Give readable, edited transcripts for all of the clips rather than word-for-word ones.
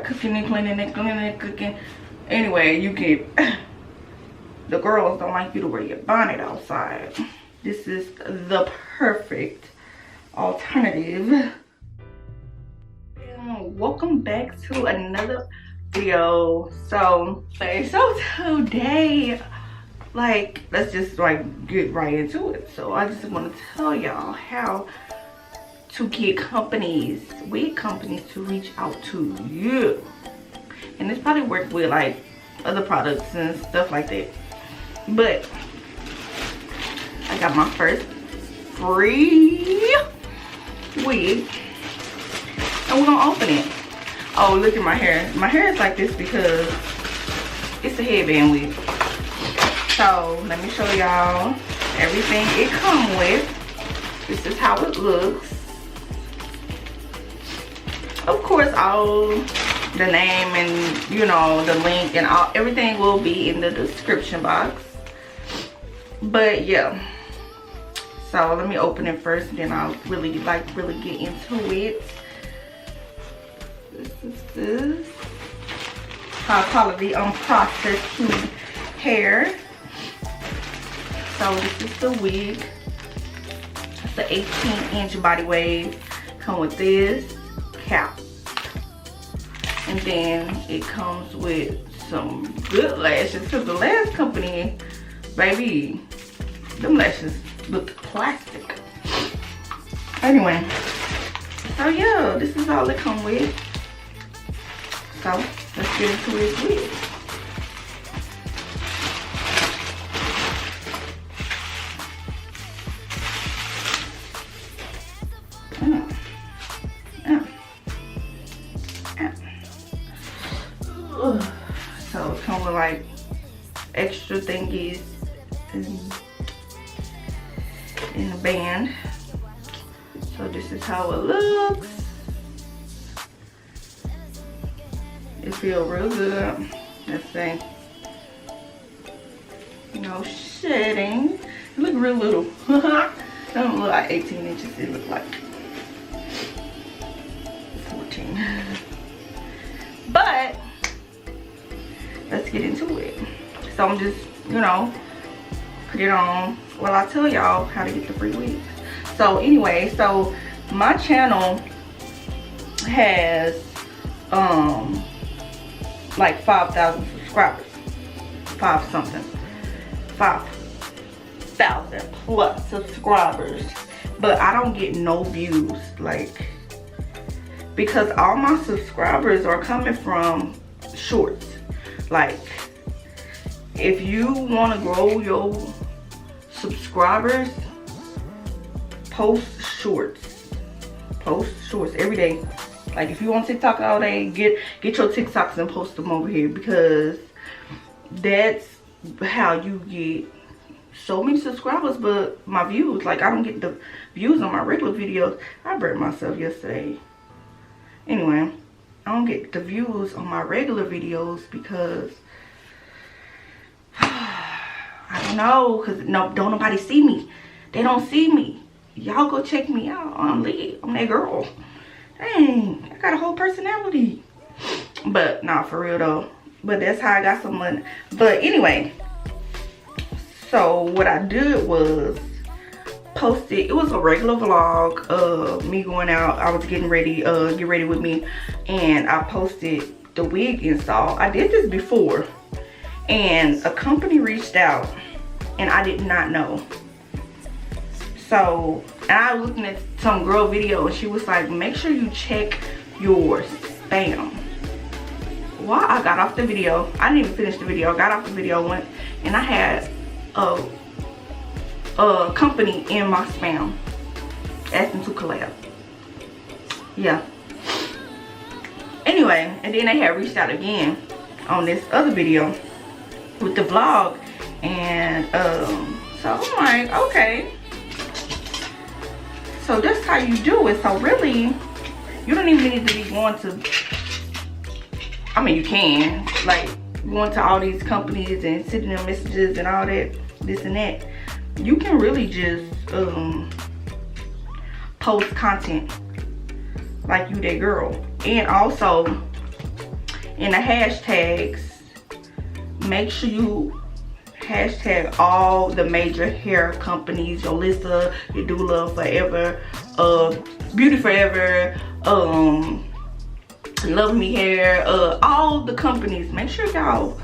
cooking and cleaning and cleaning and cooking. Anyway, you get the girls don't like you to wear your bonnet outside. This is the perfect alternative. Welcome back to another video. So today, like, let's just like get right into it. So I just want to tell y'all how to get wig companies to reach out to you. And this probably works with like other products and stuff like that, but I got my first free wig and we're gonna open it. Oh, look at my hair. My hair is like this because it's a headband wig. So let me show y'all everything it comes with. This is how it looks. Of course, all the name and, you know, the link and all, everything will be in the description box. But yeah, so let me open it first and then I'll really get into it. This is how I call it, the unprocessed human hair. So this is the wig. It's the 18-inch body wave. Come with this cap, and then it comes with some good lashes because the last company, baby, them lashes look plastic. Anyway, so yeah, this is all it comes with. So let's get into this wig. So it comes with like extra thingies in a band. So this is how it looks. It feels real good. Let's say, no shedding. It look real little. It don't look like 18 inches. It look like 14. But let's get into it. So I'm just, you know, put it on while I tell y'all how to get the free wigs. So anyway, so my channel has like 5,000 subscribers. 5,000 plus subscribers, but I don't get no views, like, because all my subscribers are coming from shorts. Like, if you want to grow your subscribers, post shorts every day. Like, if you on TikTok all day, get your TikToks and post them over here, because that's how you get so many subscribers. But my views, like, I don't get the views on my regular videos. I burnt myself yesterday. Anyway, I don't get the views on my regular videos because I don't know, because don't nobody see me. They don't see me. Y'all go check me out. I'm lit. I'm that girl. Dang, I got a whole personality. But nah, for real though. But that's how I got some money. But anyway, so what I did was posted, it was a regular vlog of me going out. I was getting ready, get ready with me, and I posted the wig install. I did this before, and a company reached out and I did not know. So, and I was looking at some girl video and she was like, make sure you check your spam. While I got off the video, I didn't even finish the video, I got off the video, went, and I had a company in my spam asking to collab. Yeah. Anyway, and then they had reached out again on this other video with the vlog, and so I'm like, okay, so that's how you do it. So really, you don't even need to be going to, I mean, you can, like, going to all these companies and sending them messages and all that, this and that. You can really just post content like you that girl. And also, in the hashtags, make sure you hashtag all the major hair companies, your Lisa, your Doula Forever, Beauty Forever, Love Me Hair, all the companies. Make sure y'all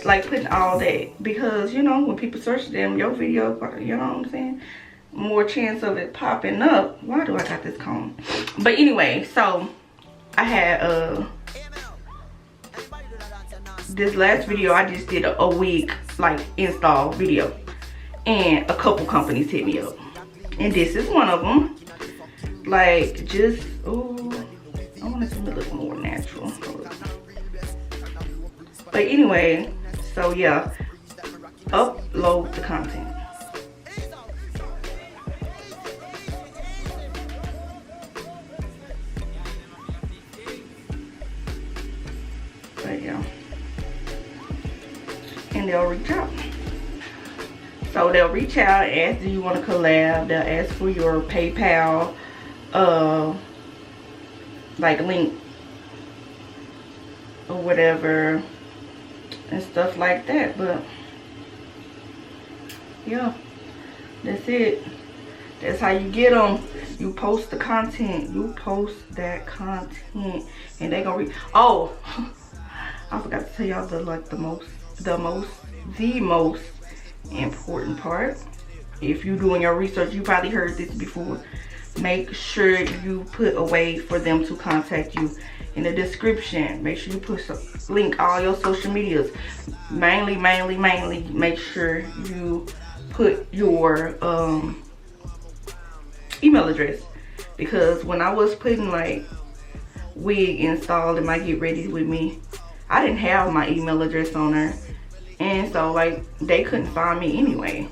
like putting all that, because you know when people search them, your video, you know what I'm saying, more chance of it popping up. Why do I got this comb? But anyway, so I had this last video I just did a wig like install video, and a couple companies hit me up, and this is one of them. Like, just I want it to look more natural. But anyway, so yeah, upload the content. But yeah, and they'll reach out. So they'll reach out, ask, do you want to collab? They'll ask for your PayPal like link or whatever and stuff like that. But yeah, that's it. That's how you get them. You post the content. You post that content, and they gonna read. Oh, I forgot to tell y'all the most important part. If you doing your research, you probably heard this before. Make sure you put a way for them to contact you in the description. Make sure you put link all your social medias. Mainly make sure you put your email address, because when I was putting like wig installed in my get ready with me, I didn't have my email address on there, and so like they couldn't find me anyway.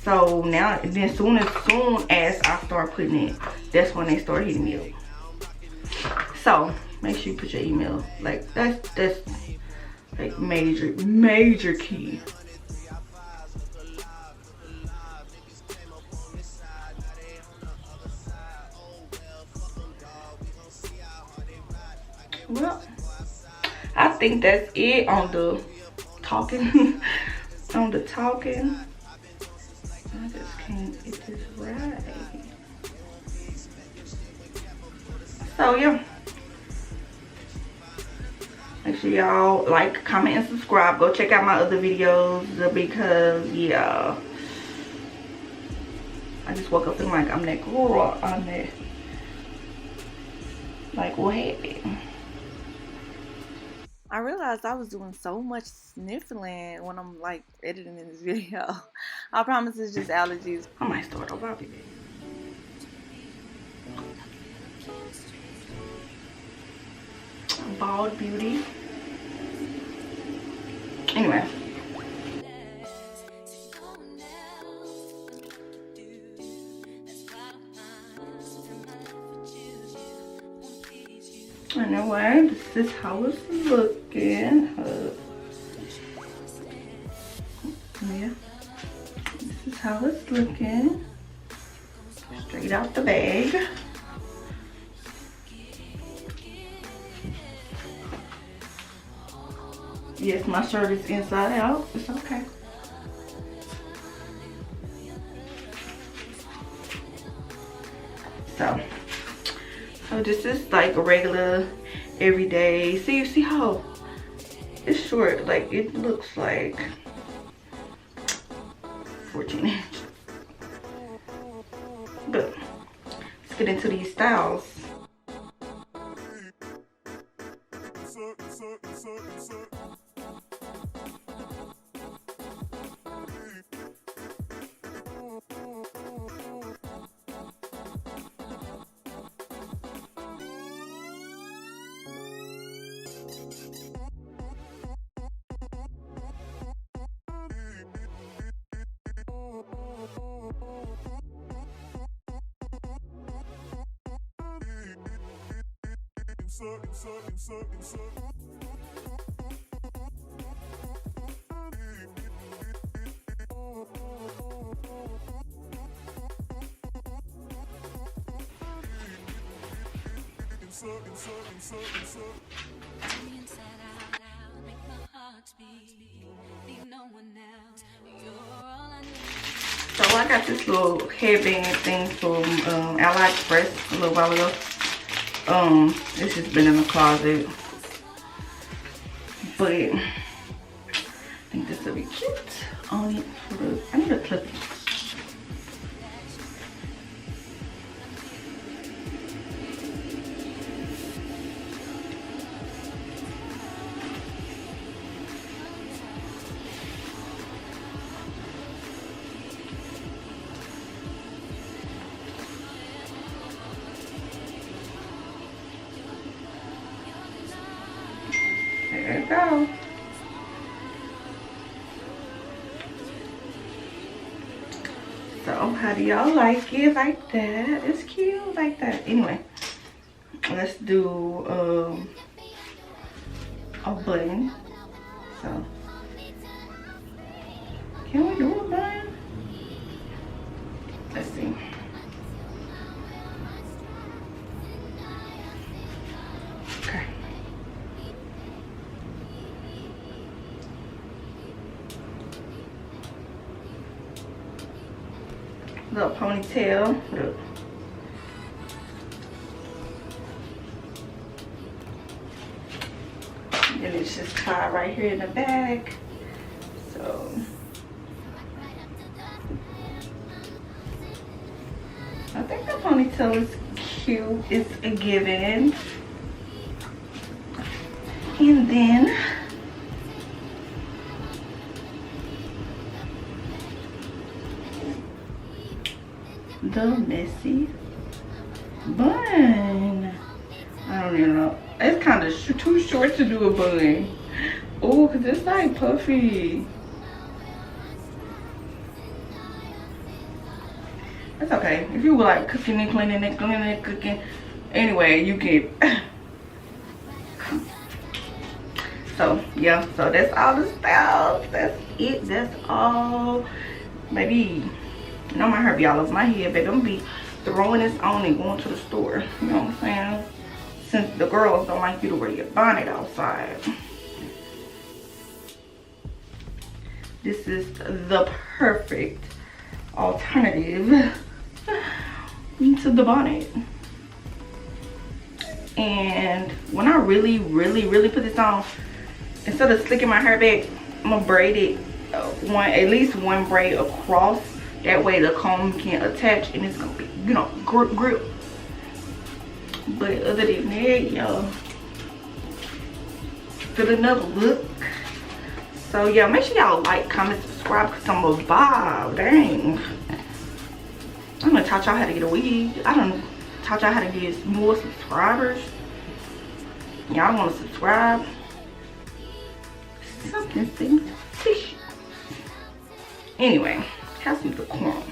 So now, then soon as I start putting it, that's when they start hitting me up. So make sure you put your email. Like that's like major key. Well, I think that's it on the talking. On the talking. I just can't get this right. So yeah, make sure y'all like, comment, and subscribe. Go check out my other videos, because yeah, I just woke up feeling like I'm that girl on there. Like, what happened? I realized I was doing so much sniffling when I'm like editing in this video. I promise it's just allergies. I might start over. I'll be back. Bald beauty. Anyway. Anyway, this is how it's looking. Yeah, this is how it's looking. Straight out the bag. Yes, my shirt is inside out. It's okay. So this is like a regular everyday. See how it's short? Like it looks like 14 inches. But let's get into these styles. So I got this little headband thing from AliExpress a little while ago. It's just been in the closet, but I think this will be cute on it. I need a clip. There you go. So how do y'all like it? Like that? It's cute like that. Anyway, let's do a button. So can we do a button? Let's see. Okay. Little ponytail. Look. And it's just tied right here in the back. So I think the ponytail is cute. It's a given. And then the messy bun. I don't even know. It's kind of too short to do a bun. Oh, because it's like puffy. That's okay. If you were like cooking and cleaning and cleaning and cooking. Anyway, you can. So, yeah. So, that's all the styles. That's it. That's all. Maybe. You know, my hair be all over my head, but don't be throwing this on and going to the store. You know what I'm saying? Since the girls don't like you to wear your bonnet outside. This is the perfect alternative to the bonnet. And when I really put this on, instead of slicking my hair back, I'm gonna braid it at least one braid across. That way the comb can attach and it's gonna be, you know, grip. But other than that, y'all, still another look. So yeah, make sure y'all like, comment, subscribe, because I'm a vibe. Dang. I'm gonna teach y'all how to get a wig. I don't teach y'all how to get more subscribers. Y'all wanna subscribe? Something. Anyway. Have some decorum.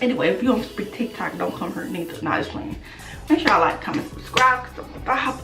Anyway, if you don't speak TikTok, don't come here neither. Nah, just playing. Make sure y'all like, comment, subscribe, because I'm a vibe.